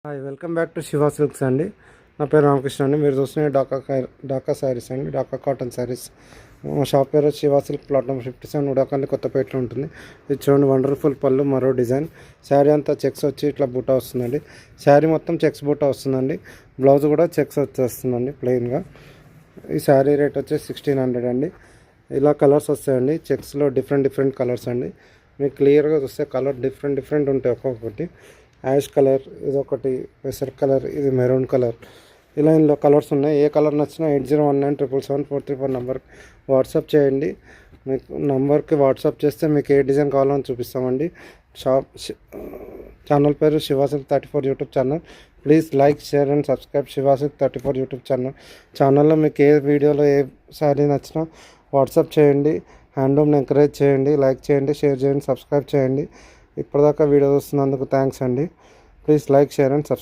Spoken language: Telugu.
Hi welcome back to Shiva silks అండి. నా పేరు రామకృష్ణ అండి. మీరు చూస్తున్న డాకా శారీస్ అండి, డాకా కాటన్ శారీస్. మా షాప్ పేరు శివ సిల్క్, ప్లాట్ నెంబర్ 57, ఉడాకండి, కొత్తపేటలో ఉంటుంది. ఇది చూడండి, వండర్ఫుల్ పళ్ళు, మరో డిజైన్. శారీ అంతా చెక్స్ వచ్చి ఇట్లా బూటా వస్తుందండి. శారీ మొత్తం చెక్స్ బూటా వస్తుందండి. బ్లౌజ్ కూడా చెక్స్ వచ్చేస్తుందండి ప్లెయిన్గా. ఈ శారీ రేట్ వచ్చేసి 1600 అండి. ఇలా కలర్స్ వస్తాయండి, చెక్స్లో డిఫరెంట్ కలర్స్ అండి. మీకు క్లియర్గా చూస్తే కలర్ డిఫరెంట్ ఉంటాయి. ఒక్కొక్కటి యాష్ కలర్, ఇది ఒకటి పెసర్ కలర్, ఇది మెరూన్ కలర్. ఇలా ఇందులో కలర్స్ ఉన్నాయి. ఏ కలర్ నచ్చినా 8019777434 నెంబర్కి వాట్సాప్ చేయండి. మీకు నంబర్కి వాట్సాప్ చేస్తే మీకు ఏ డిజైన్ కావాలని చూపిస్తామండి. ఛానల్ పేరు Shiva Silk 34 YouTube channel. Please like, share and subscribe Shiva Silk 34 YouTube ఛానల్లో మీకు ఏ వీడియోలో ఏ శారీ నచ్చినా వాట్సాప్ చేయండి. హ్యాండ్లూమ్ని ఎంకరేజ్ చేయండి, లైక్ చేయండి, షేర్ చేయండి, సబ్స్క్రైబ్ చేయండి. ఇప్పటిదాకా వీడియో చూస్తున్నందుకు థ్యాంక్స్ అండి. Please like, share and subscribe.